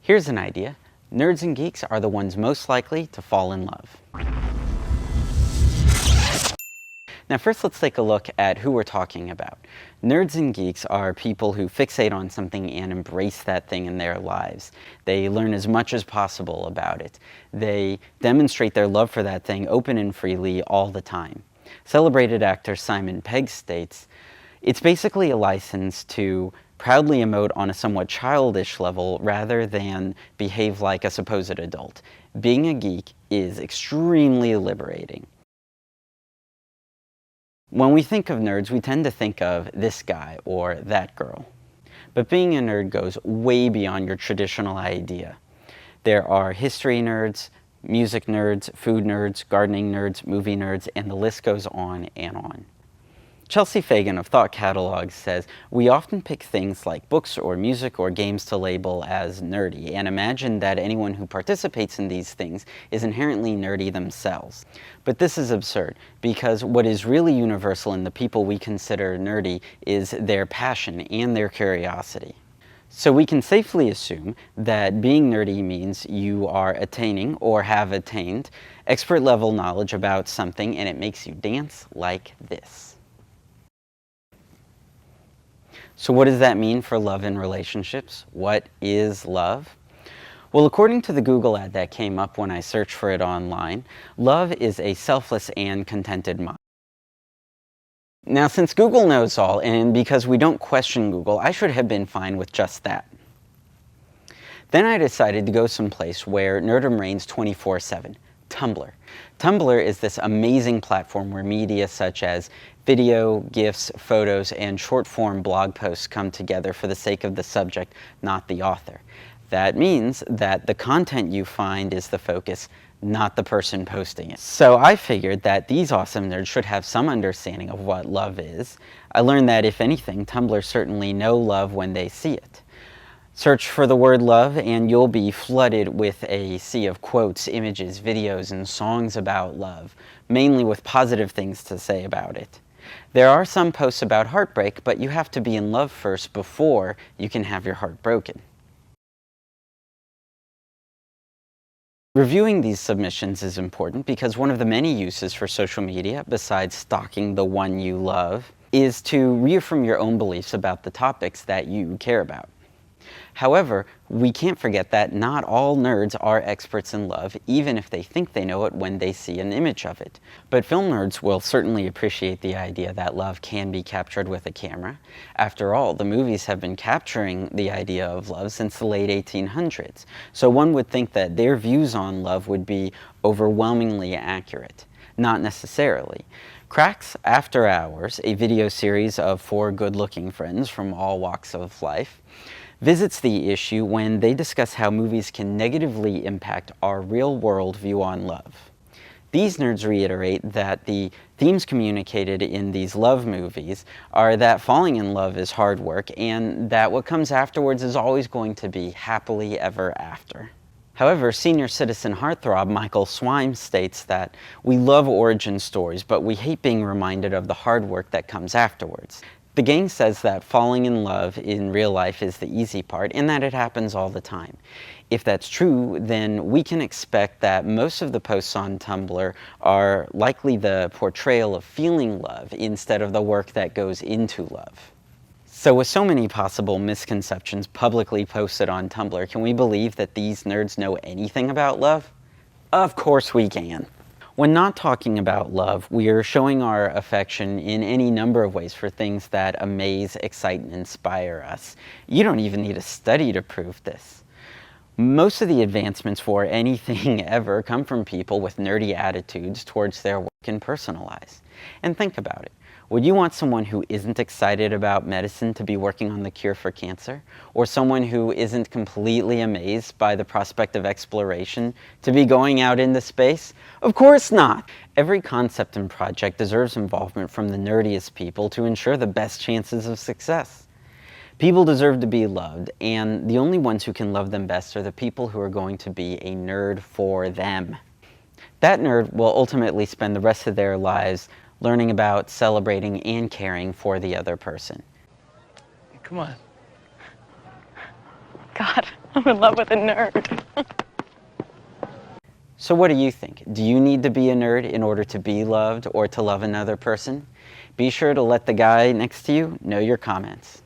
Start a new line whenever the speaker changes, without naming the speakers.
Here's an idea. Nerds and geeks are the ones most likely to fall in love. Now first let's take a look at who we're talking about. Nerds and geeks are people who fixate on something and embrace that thing in their lives. They learn as much as possible about it. They demonstrate their love for that thing open and freely all the time. Celebrated actor Simon Pegg states, "It's basically a license to proudly emote on a somewhat childish level rather than behave like a supposed adult. Being a geek is extremely liberating." When we think of nerds, we tend to think of this guy or that girl. But being a nerd goes way beyond your traditional idea. There are history nerds, music nerds, food nerds, gardening nerds, movie nerds, and the list goes on and on. Chelsea Fagan of Thought Catalog says, "We often pick things like books or music or games to label as nerdy and imagine that anyone who participates in these things is inherently nerdy themselves. But this is absurd, because what is really universal in the people we consider nerdy is their passion and their curiosity." So we can safely assume that being nerdy means you are attaining or have attained expert level knowledge about something and it makes you dance like this. So what does that mean for love and relationships? What is love? Well, according to the Google ad that came up when I searched for it online, love is a selfless and contented mind. Now, since Google knows all, and because we don't question Google, I should have been fine with just that. Then I decided to go someplace where nerdom reigns 24/7, Tumblr. Tumblr is this amazing platform where media such as video, gifs, photos, and short-form blog posts come together for the sake of the subject, not the author. That means that the content you find is the focus, not the person posting it. So I figured that these awesome nerds should have some understanding of what love is. I learned that, if anything, Tumblr certainly know love when they see it. Search for the word love and you'll be flooded with a sea of quotes, images, videos, and songs about love, mainly with positive things to say about it. There are some posts about heartbreak, but you have to be in love first before you can have your heart broken. Reviewing these submissions is important because one of the many uses for social media, besides stalking the one you love, is to reaffirm your own beliefs about the topics that you care about. However, we can't forget that not all nerds are experts in love, even if they think they know it when they see an image of it. But film nerds will certainly appreciate the idea that love can be captured with a camera. After all, the movies have been capturing the idea of love since the late 1800s, so one would think that their views on love would be overwhelmingly accurate. Not necessarily. Cracks After Hours, a video series of 4 good-looking friends from all walks of life, visits the issue when they discuss how movies can negatively impact our real-world view on love. These nerds reiterate that the themes communicated in these love movies are that falling in love is hard work and that what comes afterwards is always going to be happily ever after. However, senior citizen heartthrob Michael Swime states that we love origin stories, but we hate being reminded of the hard work that comes afterwards. The gang says that falling in love in real life is the easy part and that it happens all the time. If that's true, then we can expect that most of the posts on Tumblr are likely the portrayal of feeling love instead of the work that goes into love. So with so many possible misconceptions publicly posted on Tumblr, can we believe that these nerds know anything about love? Of course we can. When not talking about love, we are showing our affection in any number of ways for things that amaze, excite, and inspire us. You don't even need a study to prove this. Most of the advancements for anything ever come from people with nerdy attitudes towards their work and personal lives. And think about it. Would you want someone who isn't excited about medicine to be working on the cure for cancer? Or someone who isn't completely amazed by the prospect of exploration to be going out into space? Of course not! Every concept and project deserves involvement from the nerdiest people to ensure the best chances of success. People deserve to be loved, and the only ones who can love them best are the people who are going to be a nerd for them. That nerd will ultimately spend the rest of their lives learning about, celebrating, and caring for the other person.
Come on.
God.
I'm in love with a nerd.
So what do you think? Do you need to be a nerd in order to be loved or to love another person? Be sure to let the guy next to you know your comments.